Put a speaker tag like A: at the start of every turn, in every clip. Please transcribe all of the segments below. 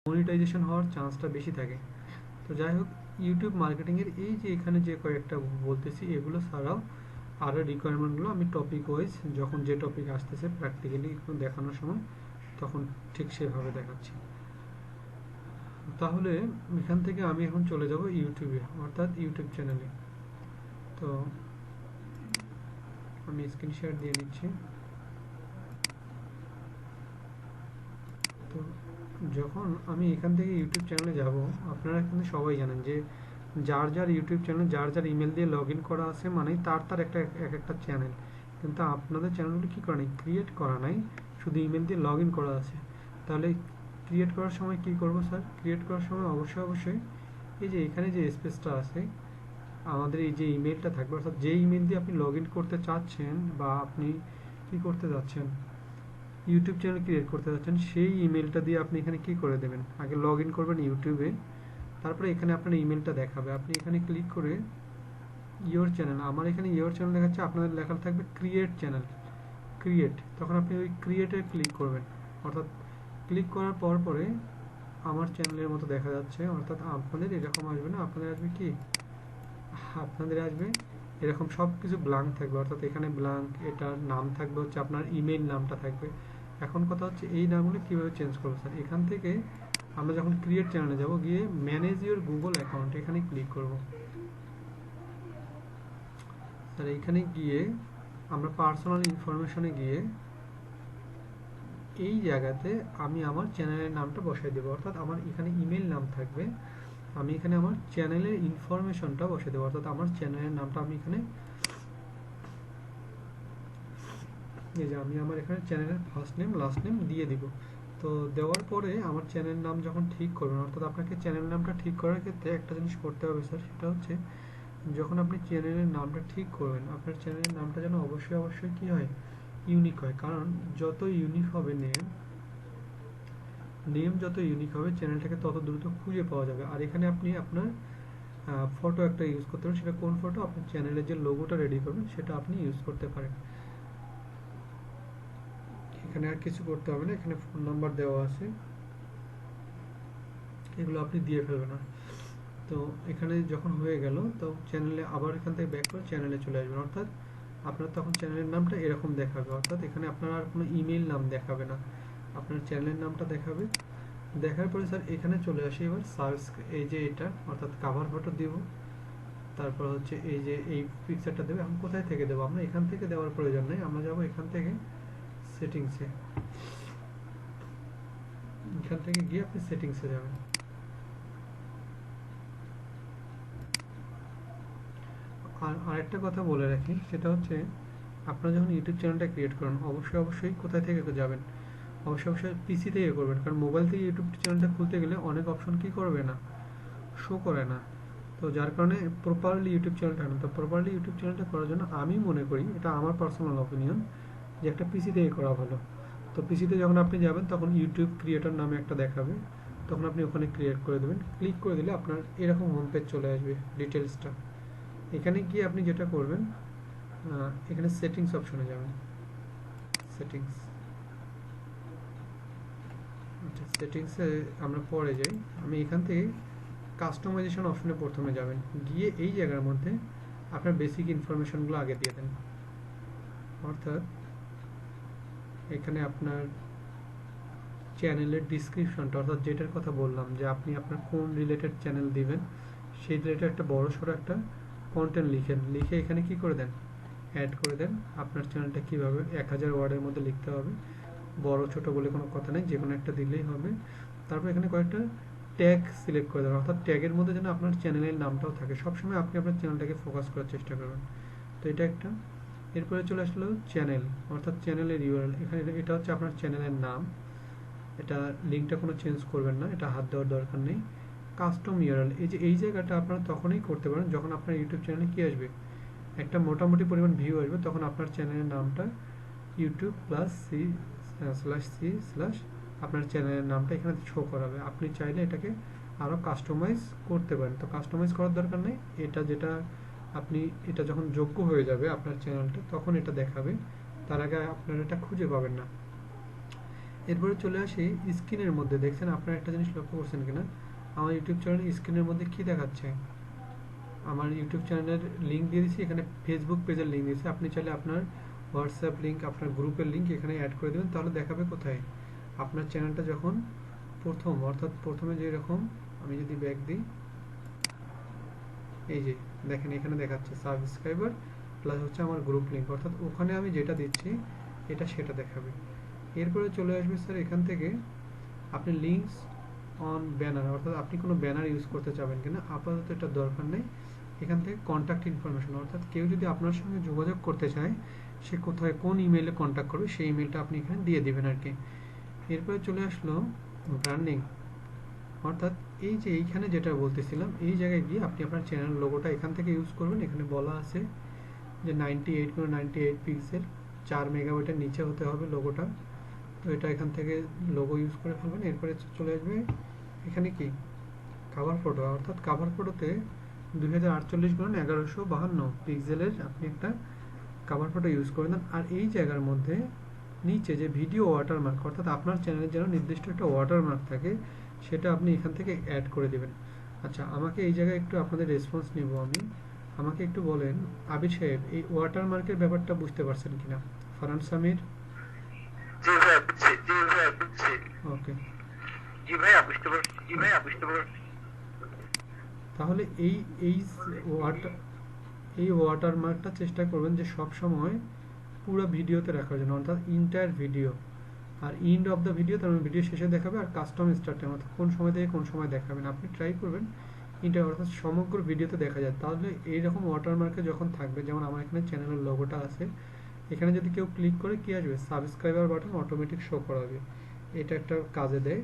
A: Monetization হওয়ার চান্সটা বেশি থাকে। তো যাই হোক, ইউটিউব মার্কেটিংয়ের এই যে এখানে যে কয়েকটা বলতেছি, এগুলো ছাড়াও আরও রিকোয়ারমেন্টগুলো আমি টপিক ওয়াইজ যখন যে টপিক আসতেছে প্র্যাকটিক্যালি দেখানোর সময় তখন ঠিক সেভাবে দেখাচ্ছি। তাহলে এখান থেকে আমি এখন চলে যাব ইউটিউবে, অর্থাৎ ইউটিউব চ্যানেলে। তো আমি স্ক্রিন শেয়ার দিয়ে নিচ্ছি। তো যখন আমি এখান থেকে ইউটিউব চ্যানেলে যাব, আপনারা কিন্তু সবাই জানেন যে যার যার ইউটিউব চ্যানেল যার যার ইমেল দিয়ে লগ ইন করা আছে মানে তার তার একটা এক একটা চ্যানেল। কিন্তু আপনাদের চ্যানেলগুলো কী করা নেই, ক্রিয়েট করা নাই, শুধু ইমেল দিয়ে লগ ইন করা আছে। তাহলে ক্রিয়েট করার সময় কি করব স্যার? ক্রিয়েট করার সময় অবশ্যই এই যে এখানে যে স্পেসটা আছে, আমাদের এই যে ইমেলটা থাকবে, অর্থাৎ যে ইমেল দিয়ে আপনি লগ ইন করতে চাচ্ছেন বা আপনি কি করতে যাচ্ছেন, ইউটিউব চ্যানেল ক্রিয়েট করতে যাচ্ছেন, সেই ইমেলটা দিয়ে আপনি এখানে কি করে দেবেন, আগে লগ ইন করবেন ইউটিউবে, তারপরে এখানে আপনার ইমেলটা দেখাবে। আপনি এখানে ক্লিক করে ইয়োর চ্যানেল, আমার এখানে ইয়োর চ্যানেল দেখাচ্ছে, আপনাদের লেখা থাকবে ক্রিয়েট চ্যানেল, ক্রিয়েট। তখন আপনি ওই ক্রিয়েটে ক্লিক করবেন, অর্থাৎ ক্লিক করার পরে আমার চ্যানেলের মতো দেখা যাচ্ছে। অর্থাৎ আপনাদের এরকম আসবে না, আপনাদের আসবে কি, আপনাদের আসবে এরকম সব কিছু ব্ল্যাঙ্ক থাকবে, অর্থাৎ এখানে ব্ল্যাঙ্ক, এটার নাম থাকবে হচ্ছে আপনার ইমেইল নামটা থাকবে। এখন কথা হচ্ছে এই নামগুলো কীভাবে চেঞ্জ করবো স্যার? এখান থেকে আমরা যখন ক্রিয়েট চ্যানেলে যাব, গিয়ে ম্যানেজ ইউর গুগল অ্যাকাউন্ট এখানে ক্লিক করব। স্যার এইখানে গিয়ে আমরা পার্সোনাল ইনফরমেশনে গিয়ে এই জায়গাতে আমি আমার চ্যানেলের নামটা বসাই দেবো, অর্থাৎ আমার এখানে ইমেল নাম থাকবে, আমি এখানে আমার চ্যানেলের ইনফরমেশনটা বসে দেবো, অর্থাৎ আমার চ্যানেলের নামটা আমি এখানে, এই যে আমি আমার এখানে চ্যানেলের ফার্স্ট নেম লাস্ট নেম দিয়ে দিব। তো দেওয়ার পরে আমার চ্যানেল নাম যখন ঠিক করবেন, অর্থাৎ আপনাকে চ্যানেল নামটা ঠিক করার ক্ষেত্রে একটা জিনিস করতে হবে স্যার, সেটা হচ্ছে যখন আপনি চ্যানেলের নামটা ঠিক করবেন, আপনার চ্যানেলের নামটা যেন অবশ্যই কী হয়, ইউনিক হয়। কারণ যত ইউনিক হবে নেম যত ইউনিক হবে চ্যানেলটাকে তত দ্রুত খুঁজে পাওয়া যাবে। আর এখানে আপনি আপনার ফটো একটা ইউজ করতে পারেন, সেটা কোন ফটো? আপনার চ্যানেলের যে লোগোটা রেডি করবেন সেটা আপনি ইউজ করতে পারেন। এখানে আর কিছু করতে হবে না, এখানে ফোন নাম্বার দেওয়া আছে, এগুলো আপনি দিয়ে ফেলবেন না। তো এখানে যখন হয়ে গেল, তো চ্যানেলে আবার এখান থেকে ব্যাক করে চ্যানেলে চলে আসবেন, অর্থাৎ আপনার তখন চ্যানেলের নামটা এরকম দেখাবে, অর্থাৎ এখানে আপনার আর কোনো ইমেল নাম দেখাবে না, আপনার চ্যানেলের নামটা দেখাবে। দেখার পরে স্যার এখানে চলে আসে এবার সার্চ, এই যে এটা অর্থাৎ কাভার ফটো দিব, তারপর হচ্ছে এই যে এই পিকচারটা দেবে। আমি কোথায় থেকে দেবো? আমরা এখান থেকে দেওয়ার প্রয়োজন নেই, আমরা যাব এখান থেকে সেটিংসে, এখান থেকে গিয়ে আপনি সেটিংসে যাবেন। আর আরেকটা কথা বলে রাখি, সেটা হচ্ছে আপনারা যখন ইউটিউব চ্যানেলটা ক্রিয়েট করেন অবশ্যই কোথায় থেকে যাবেন, অবশ্যই পিসি থেকে করবেন, কারণ মোবাইল থেকে ইউটিউব চ্যানেলটা খুলতে গেলে অনেক অপশন কি করবে না, শো করে না। তো যার কারণে প্রপারলি ইউটিউব চ্যানেলটা আনেন। তো প্রপারলি ইউটিউব চ্যানেলটা করার জন্য আমি মনে করি, এটা আমার পার্সোনাল অপিনিয়ন, যে একটা পিসি থেকে করা ভালো। তো পিসিতে যখন আপনি যাবেন তখন ইউটিউব ক্রিয়েটর নামে একটা দেখাবে, তখন আপনি ওখানে ক্রিয়েট করে দেবেন, ক্লিক করে দিলে আপনার এরকম হোম পেজ চলে আসবে ডিটেলসটা। এখানে গিয়ে আপনি যেটা করবেন, এখানে সেটিংস অপশনে যাবেন, সেটিংস, আচ্ছা সেটিংসে আমরা পরে যাই। আমি এখান থেকে কাস্টমাইজেশন অপশনে প্রথমে যাবেন, গিয়ে এই জায়গার মধ্যে আপনার বেসিক ইনফরমেশনগুলো আগে দিয়ে দেন, অর্থাৎ এখানে আপনার চ্যানেলের ডিসক্রিপশনটা, অর্থাৎ যেটার কথা বললাম যে আপনি আপনার কোন রিলেটেড চ্যানেল দিবেন সেই রিলেটেড একটা বড় সড়ো একটা কন্টেন্ট লিখে এখানে কি করে দেন, অ্যাড করে দেন। আপনার চ্যানেলটা কীভাবে 1000 ওয়ার্ডের মধ্যে লিখতে হবে, বড় ছোট বলে কোনো কথা নেই, যে কোনো একটা দিলেই হবে। তারপর এখানে কয়েকটা ট্যাগ সিলেক্ট করে দেবেন, অর্থাৎ ট্যাগের মধ্যে যেন আপনার চ্যানেলের নামটাও থাকে। সবসময় আপনি আপনার চ্যানেলটাকে ফোকাস করার চেষ্টা করবেন। তো এটা একটা। এরপরে চলে আসলো চ্যানেল, অর্থাৎ চ্যানেলের ইউআরএল। এখানে এটা হচ্ছে আপনার চ্যানেলের নাম, এটা লিঙ্কটা কোনো চেঞ্জ করবেন না, এটা হাত দেওয়ার দরকার নেই। কাস্টম ইউআরএল, এই যে এই জায়গাটা আপনারা তখনই করতে পারেন যখন আপনার ইউটিউব চ্যানেলে কী আসবে, একটা মোটামুটি পরিমাণ ভিউ আসবে, তখন আপনার চ্যানেলের নামটা youtube+c/c/ আপনার চ্যানেলের নামটা এখানে শো করাবে। আপনি চাইলে এটাকে আরও কাস্টমাইজ করতে পারেন। তো কাস্টমাইজ করার দরকার নেই, এটা যেটা আপনি এটা যখন যোগ্য হয়ে যাবে আপনার চ্যানেলটা তখন এটা দেখাবে, তার আগে আপনার এটা খুঁজে পাবেন না। এরপরে চলে আসি স্ক্রিনের মধ্যে। দেখছেন আপনারা একটা জিনিস লক্ষ্য করছেন কিনা, আমার ইউটিউব চ্যানেলের স্ক্রিনের মধ্যে কি দেখাচ্ছে? আমার ইউটিউব চ্যানেলের লিঙ্ক দিয়ে দিচ্ছি, এখানে ফেসবুক পেজের লিঙ্ক দিয়েছি। আপনি চাইলে আপনার হোয়াটসঅ্যাপ লিঙ্ক, আপনার গ্রুপের লিঙ্ক এখানে অ্যাড করে দেবেন, তাহলে দেখাবে কোথায় আপনার চ্যানেলটা যখন প্রথম, অর্থাৎ প্রথমে যেরকম, আমি যদি ব্যাক দিই, এই যে দেখেন এখানে দেখাচ্ছে সাবস্ক্রাইবার প্লাস হচ্ছে আমার গ্রুপ লিঙ্ক, অর্থাৎ ওখানে আমি যেটা দিচ্ছি এটা সেটা দেখাবে। এরপরে চলে আসবে স্যার এখান থেকে আপনি লিঙ্কস অন ব্যানার, অর্থাৎ আপনি কোনো ব্যানার ইউজ করতে চাবেন কিনা, আপাতত এটা দরকার নেই। এখান থেকে কন্ট্যাক্ট ইনফরমেশন, অর্থাৎ কেউ যদি আপনার সঙ্গে যোগাযোগ করতে চায় সে কোথায় কোন ইমেইলে কন্ট্যাক্ট করবে সেই ইমেইলটা আপনি এখানে দিয়ে দিবেন আর কি। এরপরে চলে আসলো ব্র্যান্ডিং, অর্থাৎ এই যে এইখানে যেটা বলতেছিলাম, এই জায়গায় গিয়ে আপনি আপনার চ্যানেল লোগোটা এখান থেকে ইউজ করবেন। এখানে বলা আছে যে 98 পিক্সেল 4 মেগাবাইটের নিচে হতে হবে লোগোটা, তো এটা এখান থেকে লোগো ইউজ করে ফেলবেন। এরপরে চলে আসবে এখানে কি কাভার ফটো, অর্থাৎ কাভার ফটোতে 2048x1152 পিক্সেলের আপনি একটা কাভার ফটো ইউজ করে দেন। আর এই জায়গার মধ্যে নিচে যে ভিডিও ওয়াটারমার্ক, অর্থাৎ আপনার চ্যানেলের যেন নির্দিষ্ট একটা ওয়াটারমার্ক থাকে সেটা আপনি এখান থেকে অ্যাড করে দিবেন। আচ্ছা, আমাকে এই জায়গায় একটু আপনাদের রেসপন্স নিব আমি, আমাকে একটু বলেন আবির সাহেব এই ওয়াটারমার্কের ব্যাপারটা বুঝতে পারছেন কিনা? ফারহান সামির?
B: জি ভাইয়া বুঝছি, জি ভাইয়া বুঝছি,
A: ওকে,
B: জি ভাইয়া বুঝতে পারছি, জি ভাইয়া বুঝতে পারছি।
A: তাহলে এই এই ওয়াটার এই ওয়াটারমার্কটা চেষ্টা করবেন যে সব সময় পুরো ভিডিওতে রাখার জন্য, অর্থাৎ ইন্টায়ার ভিডিও। আর এন্ড অফ দ্য ভিডিও, তার মানে ভিডিও শেষে দেখাবে, আর কাস্টম স্টার্ট টাইম অর্থাৎ কোন সময় থেকে কোন সময় দেখাবেন আপনি ট্রাই করবেন ইন্টার, অর্থাৎ সমগ্র ভিডিওতে দেখা যায়। তাহলে এইরকম ওয়াটারমার্কে যখন থাকবে, যেমন আমার এখানে চ্যানেলের লোগোটা আছে, এখানে যদি কেউ ক্লিক করে কি আসবে, সাবস্ক্রাইবার বাটন অটোমেটিক শো করাবে, এটা একটা কাজে দেয়।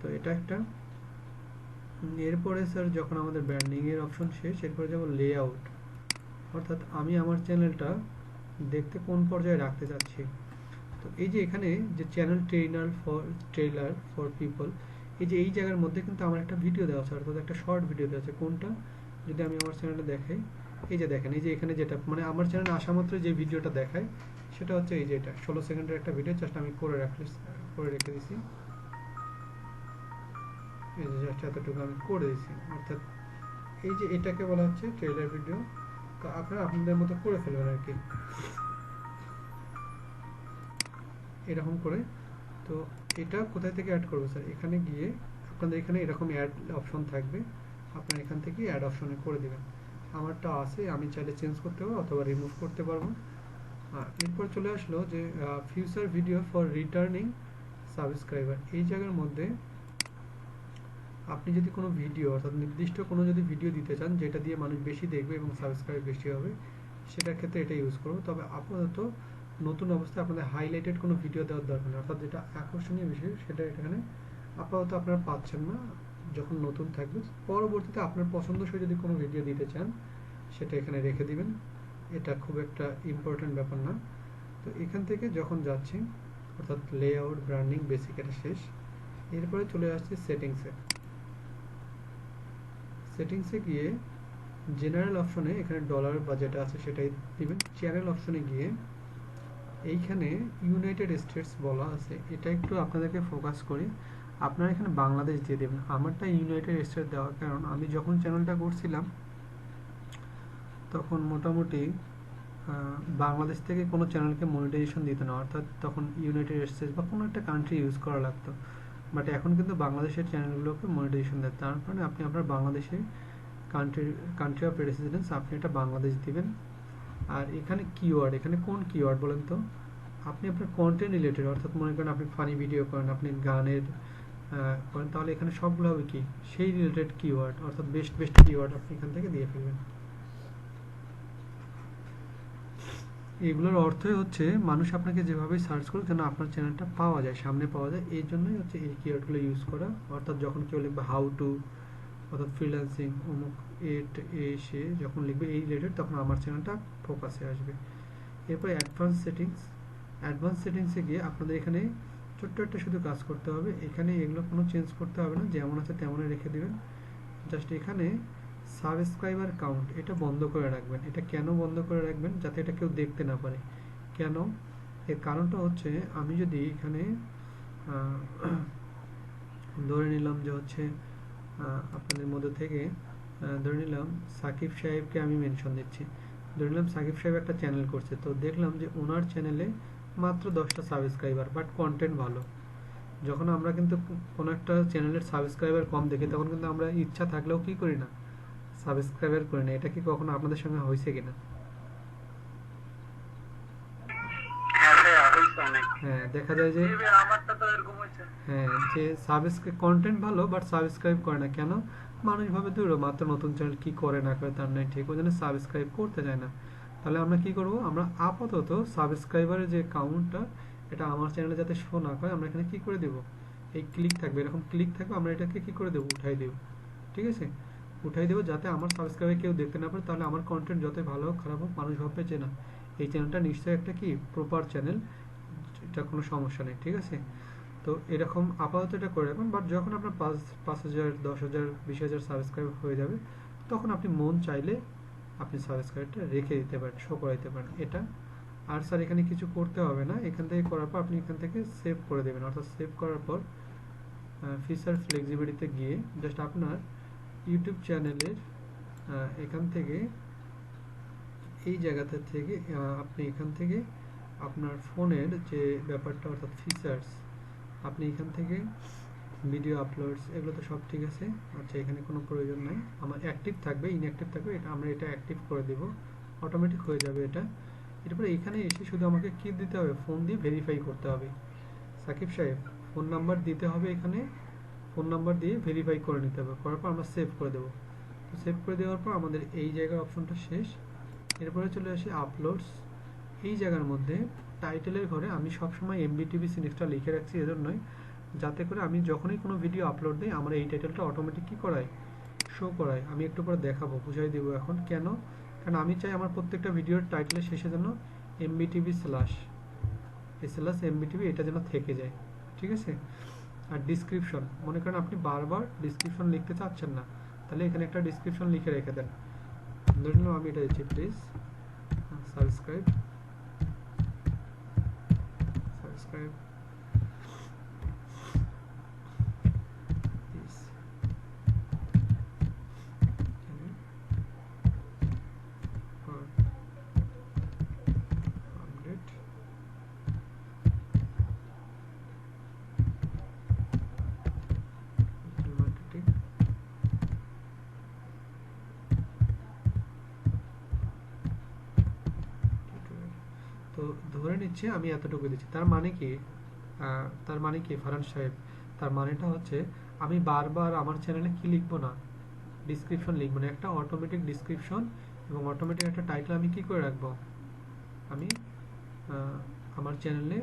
A: তো এটা একটা। এরপরে স্যার যখন আমাদের ব্র্যান্ডিং এর অপশন শেষ, এরপরে যাব লেআউট, অর্থাৎ আমি আমার চ্যানেলটা দেখতে কোন পর্যায়ে রাখতে চাচ্ছি। তো এই যে এখানে যে চ্যানেল ট্রেলার ফর পিপল, এই যে এই জায়গার মধ্যে কিন্তু আমার একটা ভিডিও দেওয়া আছে, অর্থাৎ একটা শর্ট ভিডিও দেওয়া আছে। কোনটা, যদি আমি আমার চ্যানেলটা দেখাই, এই যে দেখেন, এই যে এখানে যেটা মানে আমার চ্যানেলে আসা মাত্র যে ভিডিওটা দেখায় সেটা হচ্ছে এই যে এটা 16 সেকেন্ডের একটা ভিডিও, জাস্ট আমি করে রেখে দিছি, এই যে জাস্ট এতটুকু আমি করে দিয়েছি। অর্থাৎ এই যে এটাকে বলা হচ্ছে ট্রেলার ভিডিও, তো আপনারা আপনাদের মতো করে ফেলবেন আর কি, এরকম করে। তো এটা কোথায় থেকে অ্যাড করবো স্যার, এখানে গিয়ে আপনাদের এখানে এরকম অ্যাড অপশন থাকবে, আপনারা এখান থেকে অ্যাড অপশনে করে দিবেন। আমারটা আছে, আমি চাইলে চেঞ্জ করতে পারবো অথবা রিমুভ করতে পারবো। এরপর চলে আসলো যে future video for returning subscriber, এই জায়গার মধ্যে আপনি যদি কোনো ভিডিও, অর্থাৎ নির্দিষ্ট কোনো যদি ভিডিও দিতে চান যেটা দিয়ে মানুষ বেশি দেখবে এবং সাবস্ক্রাইব বেশি হবে, সেটার ক্ষেত্রে এটা ইউজ করবো। তবে আপাতত নতুন অবস্থায় আপনাদের হাইলাইটেড কোনো ভিডিও দেওয়ার দরকার নেই, অর্থাৎ যেটা আকর্ষণীয় বিষয় সেটা এখানে আপাতত আপনারা পাচ্ছেন না, যখন নতুন থাকবে পরবর্তীতে আপনার পছন্দসই যদি কোনো ভিডিও দিতে চান সেটা এখানে রেখে দিবেন, এটা খুব একটা ইম্পর্টেন্ট ব্যাপার না। তো এখান থেকে যখন যাচ্ছি, অর্থাৎ লেআউট, ব্র্যান্ডিং, বেসিক এটা শেষ, এরপরে চলে আসছে সেটিংসে গিয়ে জেনারেল অপশনে এখানে ডলার বা যেটা আছে সেটাই দিবেন। চ্যানেল অপশনে গিয়ে এইখানে ইউনাইটেড স্টেটস বলা আছে, এটা একটু আপনাদেরকে ফোকাস করি, আপনারা এখানে বাংলাদেশ দিয়ে দেবেন। আমারটা ইউনাইটেড স্টেটস দেওয়ার কারণ আমি যখন চ্যানেলটা করছিলাম তখন মোটামুটি বাংলাদেশ থেকে কোনো চ্যানেলকে মনিটাইজেশন দিত না, অর্থাৎ তখন ইউনাইটেড স্টেটস বা কোনো একটা কান্ট্রি ইউজ করা লাগতো। বাট এখন কিন্তু বাংলাদেশের চ্যানেলগুলোকে মনিটাইজেশন দেয়, তার কারণে আপনি আপনার বাংলাদেশে কান্ট্রি অফ রেসিডেন্স আপনি এটা বাংলাদেশ দিবেন। আর এখানে কিওয়ার্ড, এখানে কোন কিওয়ার্ড বলেন তো, আপনি আপনার কন্টেন্ট রিলেটেড, অর্থাৎ মনে করেন আপনি ফানি ভিডিও করেন, আপনি গানের করেন, তাহলে এখানে সবগুলো হবে কি সেই রিলেটেড কিওয়ার্ড, অর্থাৎ বেস্ট কিওয়ার্ড আপনি এখান থেকে দিয়ে ফেলবেন। এগুলোর অর্থই হচ্ছে মানুষ আপনাকে যেভাবে সার্চ করুক যেন আপনার চ্যানেলটা পাওয়া যায়, সামনে পাওয়া যায়, এই জন্যই হচ্ছে এই কিওয়ার্ডগুলো ইউজ করা। অর্থাৎ যখন কেউ লিখবে হাউ টু, অর্থাৎ ফ্রিল্যান্সিং অমুক সে যখন লিখবে এই রিলেটেড, তখন আমার চ্যানেলটা ফোকাসে আসবে। এরপর অ্যাডভান্স সেটিংসে গিয়ে আপনাদের এখানে ছোট্ট একটা শুধু কাজ করতে হবে, এখানে এগুলো কোনো চেঞ্জ করতে হবে না, যেমন আছে তেমনই রেখে দেবেন। জাস্ট এখানে সাবস্ক্রাইবার কাউন্ট এটা বন্ধ করে রাখবেন। এটা কেন বন্ধ করে রাখবেন, যাতে এটা কেউ দেখতে না পারে। কেন, এর কারণটা হচ্ছে আমি যদি এখানে আহ, ধরে নিলাম যে হচ্ছে আপনাদের মধ্যে থেকে ধরে নিলাম সাকিব সাহেবকে আমি মেনশন দিচ্ছি। ধরে নিলাম সাকিব সাহেব একটা চ্যানেল করছে, তো দেখলাম যে ওনার চ্যানেলে মাত্র 10টা সাবস্ক্রাইবার, বাট কন্টেন্ট ভালো। যখন আমরা কিন্তু কোনো একটা চ্যানেলের সাবস্ক্রাইবার কম দেখি, তখন কিন্তু আমরা ইচ্ছা থাকলেও কি করি না, সাবস্ক্রাইবার করি না। এটা কি কখনো আপনাদের সঙ্গে হয়েছে কিনা?
B: হ্যাঁ ভাইয়া হয়েছে অনেক।
A: হ্যাঁ, দেখা যায় যে
B: জি ভাইয়া আমারটা তো এরকম হয়েছে।
A: হ্যাঁ, যে সাবস্ক্রাইব কন্টেন্ট ভালো বাট সাবস্ক্রাইব করে না কেন? মানুষ ভাবে দূর মাত্র নতুন চ্যানেল, কি করে না করে তার নাই ঠিক, ওই জন্য সাবস্ক্রাইব করতে চায় না। তাহলে আমরা কি করব, আমরা আপাতত সাবস্ক্রাইবারের যে কাউন্টটা, এটা আমার চ্যানেলে যাতে শো না করে, আমরা এখানে কি করে দেব, এই ক্লিক থাকবে, এরকম ক্লিক থাকবে, আমরা এটাকে কি করে দেবো, উঠাই দেব। ঠিক আছে, উঠাই দেবো, যাতে আমার সাবস্ক্রাইবার কেউ দেখতে না পারে। তাহলে আমার কন্টেন্ট যতই ভালো হোক খারাপ হোক, মানুষ ভাববে যে না, এই চ্যানেলটা নিশ্চয়ই একটা কি প্রপার চ্যানেল, এটা কোনো সমস্যা নেই। ঠিক আছে, তো এরকম আপাতত এটা করে রাখুন। বাট যখন আপনার 5,000, 10,000, 20,000 সাবস্ক্রাইব হয়ে যাবে, তখন আপনি মন চাইলে আপনি সাবস্ক্রাইবটা রেখে দিতে পারেন, শো করে দিতে পারেন এটা। আর স্যার এখানে কিছু করতে হবে না, এখান থেকে করার পর আপনি এখান থেকে সেভ করে দেবেন। অর্থাৎ সেভ করার পর ফিচার ফ্লেক্সিবিলিটিতে গিয়ে জাস্ট আপনার ইউটিউব চ্যানেলের এখান থেকে, এই জায়গাটা থেকে আপনি এখান থেকে আপনার ফোনের যে ব্যাপারটা, অর্থাৎ ফিচার্স, আপনি এখান থেকে ভিডিও আপলোডস, এগুলো তো সব ঠিক আছে। আচ্ছা, এখানে কোনো প্রয়োজন নাই, আমার অ্যাক্টিভ থাকবে, ইনঅ্যাক্টিভ থাকবে, এটা আমরা এটা অ্যাক্টিভ করে দেব, অটোমেটিক হয়ে যাবে এটা। এরপরে এখানে এসে শুধু আমাকে কি দিতে হবে, ফোন দিয়ে ভেরিফাই করতে হবে। সাকিব সাহেব ফোন নাম্বার দিতে হবে, এখানে ফোন নাম্বার দিয়ে ভেরিফাই করে নিতে হবে, করার পর আমরা সেভ করে দেবো। তো সেভ করে দেওয়ার পর আমাদের এই জায়গার অপশনটা শেষ। এরপরে চলে আসি আপলোডস। এই জায়গার মধ্যে টাইটেলের ঘরে আমি সবসময় এমবিটিভি সিনেক্সটা লিখে রাখছি, এজন্যই যাতে করে আমি যখনই কোনো ভিডিও আপলোড দিই, আমার এই টাইটেলটা অটোমেটিক কি করায়, শো করায়। আমি একটু পরে দেখাবো, বুঝাই দেবো এখন কেন। কারণ আমি চাই আমার প্রত্যেকটা ভিডিওর টাইটেলের শেষে যেন এমবিটিভি স্ল্যাশ এমবিটিভি এটা যেন থেকে যায়। ঠিক আছে, আর ডিসক্রিপশন, মনে করেন আপনি বারবার ডিসক্রিপশন লিখতে চাচ্ছেন না, তাহলে এখানে একটা ডিসক্রিপশন লিখে রেখে দেন। ধরে নিলাম আমি এটা দিচ্ছি, please subscribe subscribe this channel for update digital marketing। তো ধরে নিচ্ছে আমি এতটুকু দিচ্ছি, তার মানে কি, ফারহান সাহেব, তার মানেটা হচ্ছে আমি বারবার আমার চ্যানেলে কি লিখবো না, ডিসক্রিপশন লিখবো না, একটা অটোমেটিক ডিসক্রিপশন এবং অটোমেটিক একটা টাইটেল আমি কি করে রাখবো, আমি আমার চ্যানেলে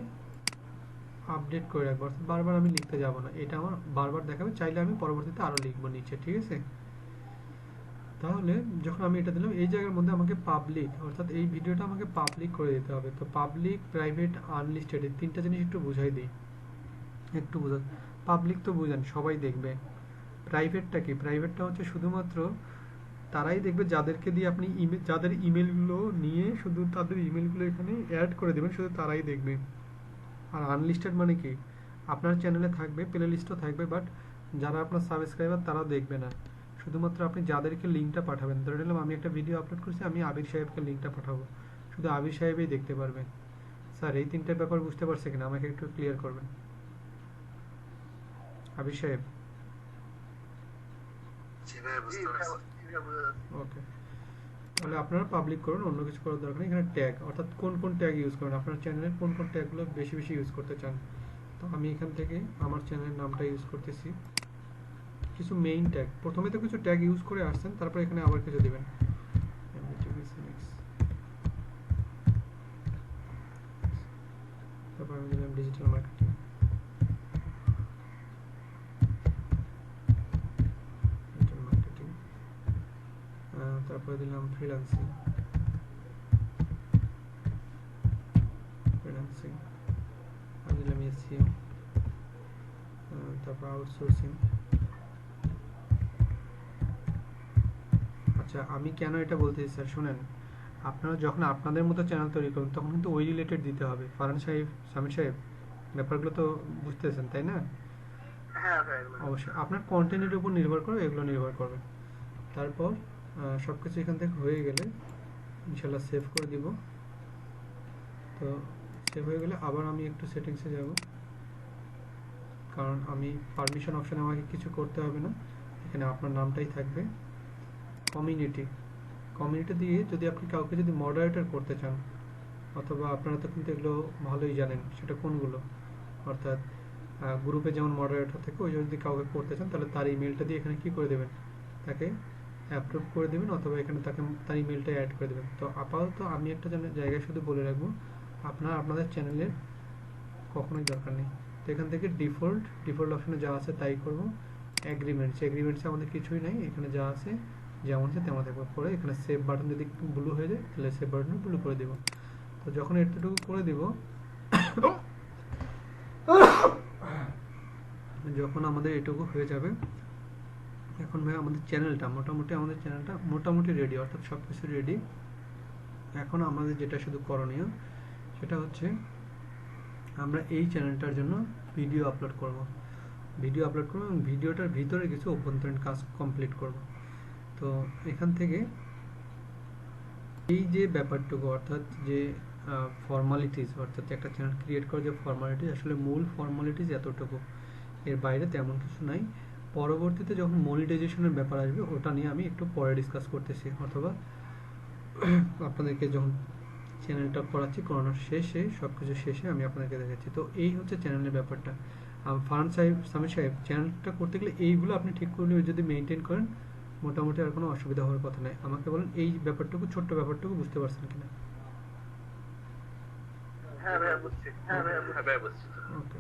A: আপডেট করে রাখবো। অর্থাৎ বারবার আমি লিখতে যাব না, এটা আমার বারবার দেখাবে, চাইলে আমি পরবর্তীতে আরও লিখবো নিচে। ঠিক আছে, তাহলে যখন আমি এটা দিলাম, এই জায়গার মধ্যে আমাকে পাবলিক, অর্থাৎ এই ভিডিওটা আমাকে পাবলিক করে দিতে হবে। তো পাবলিক, প্রাইভেট, আনলিস্টেড, এই তিনটা জিনিস একটু বুঝাই দিই, একটু বুঝান। পাবলিক তো বুঝান, সবাই দেখবে। প্রাইভেটটা কি, প্রাইভেটটা হচ্ছে শুধুমাত্র তারাই দেখবে যাদেরকে দিয়ে আপনি যাদের ইমেলগুলো নিয়ে শুধু তাদের ইমেলগুলো এখানে অ্যাড করে দেবেন, শুধু তারাই দেখবে। আর আনলিস্টেড মানে কি, আপনার চ্যানেলে থাকবে, প্লে লিস্টও থাকবে, বাট যারা আপনার সাবস্ক্রাইবার তারা দেখবে না, শুধুমাত্র আপনি যাদেরকে লিঙ্কটা পাঠাবেন। ধরে নিলাম আমি একটা ভিডিও আপলোড করছি, আমি আবির সাহেবকে লিঙ্কটা পাঠাবো, শুধু আবির সাহেবই দেখতে পারবেন। স্যার এই তিনটার ব্যাপার বুঝতে পারছে কিনা, আমাকে একটু ক্লিয়ার করবেন আবির সাহেব।
B: জি ভাইয়া বুঝতে পারছি।
A: ওকে, তাহলে আপনারা পাবলিক করুন, অন্য কিছু করার দরকার নেই। এখানে ট্যাগ, অর্থাৎ কোন কোন ট্যাগ ইউজ করেন, আপনার চ্যানেলের কোন কোন ট্যাগগুলো বেশি বেশি ইউজ করতে চান। তো আমি এখান থেকে আমার চ্যানেলের নামটা ইউজ করতেছি, কিছু মেইন ট্যাগ, প্রথমে তো কিছু ট্যাগ ইউজ করে আসছেন, তারপর এখানে আবার কিছু দিবেন। তারপর আমি দিলাম ডিজিটাল মার্কেটিং, তারপরে দিলাম ফ্রিল্যান্সিং, আমি দিলাম এসইও, তারপর আউটসোর্সিং। আচ্ছা, আমি কেন এটা বলতেছি স্যার শুনেন, আপনারা যখন আপনাদের মতো চ্যানেল তৈরি করবেন, তখন কিন্তু ওই রিলেটেড দিতে হবে। ফারহান সাহেব, সামির সাহেব, ব্যাপারগুলো তো বুঝতেছেন তাই না?
B: হ্যাঁ ভাই এগুলো।
A: অবশ্যই আপনার কন্টেন্টের উপর নির্ভর করে এগুলো নির্ভর করবে। তারপর সব কিছু এখান থেকে হয়ে গেলে ইনশাল্লাহ সেভ করে দিব। তো সেভ হয়ে গেলে আবার আমি একটু সেটিংসে যাব, কারণ আমি পারমিশন অপশানে আমাকে কিছু করতে হবে না, এখানে আপনার নামটাই থাকবে। কমিউনিটি, কমিউনিটি দিয়ে যদি আপনি কাউকে যদি মডারেটর করতে চান, অথবা আপনারা তো কিন্তু এগুলো ভালোই জানেন সেটা কোনগুলো, অর্থাৎ গ্রুপে যেমন মডারেটর থাকে ওই যদি কাউকে করতে চান তাহলে তার ইমেলটা দিয়ে এখানে কি করে দেবেন, তাকে অ্যাপ্রুভ করে দেবেন, অথবা এখানে তাকে তার ইমেলটা অ্যাড করে দেবেন। তো আপাতত আমি একটা জায়গায় শুধু বলে রাখবো, আপনাদের চ্যানেলের কখনোই দরকার নেই। তো এখান থেকে ডিফল্ট অপশনে যা আছে তাই করবো। এগ্রিমেন্টসে আমাদের কিছুই নাই, এখানে যা আছে যেমন আছে তেমন থাকবে। পরে এখানে সেভ বাটন যদি ব্লু হয়ে যায় তাহলে সেভ বাটন ব্লু করে দেবো। তো যখন এতটুকু করে দিব, যখন আমাদের এটুকু হয়ে যাবে, এখন ভাই আমাদের চ্যানেলটা মোটামুটি রেডি, অর্থাৎ সব কিছু রেডি। এখন আমাদের যেটা শুধু করণীয় সেটা হচ্ছে আমরা এই চ্যানেলটার জন্য ভিডিও আপলোড করব এবং ভিডিওটার ভিতরে কিছু অভ্যন্তরীণ কাজ কমপ্লিট করব। তো এখান থেকে এই যে ব্যাপারটুকু, অর্থাৎ যে ফর্মালিটিস, অর্থাৎ একটা চ্যানেল ক্রিয়েট করার যে ফর্মালিটিস, আসলে মূল ফর্মালিটিস এতটুকু, এর বাইরে তেমন কিছু নাই। পরবর্তীতে যখন মনিটাইজেশনের ব্যাপার আসবে ওটা নিয়ে আমি একটু পরে ডিসকাস করতেছি, অথবা আপনাদেরকে যখন চ্যানেলটা করাচ্ছি, করানোর শেষে সবকিছু শেষে আমি আপনাদেরকে দেখাচ্ছি। তো এই হচ্ছে চ্যানেলের ব্যাপারটা। ফারহান সামির সাহেব, চ্যানেলটা করতে গেলে এইগুলো আপনি ঠিক করলে যদি মেনটেন করেন, মোটামুটি আর কোনো অসুবিধা হওয়ার কথা নাই। আমাকে বলেন এই ব্যাপারটুকু, ছোট্ট ব্যাপারটুকু বুঝতে পারছেন কিনা?
B: হ্যাঁ ভাই বুঝছি।
A: ওকে।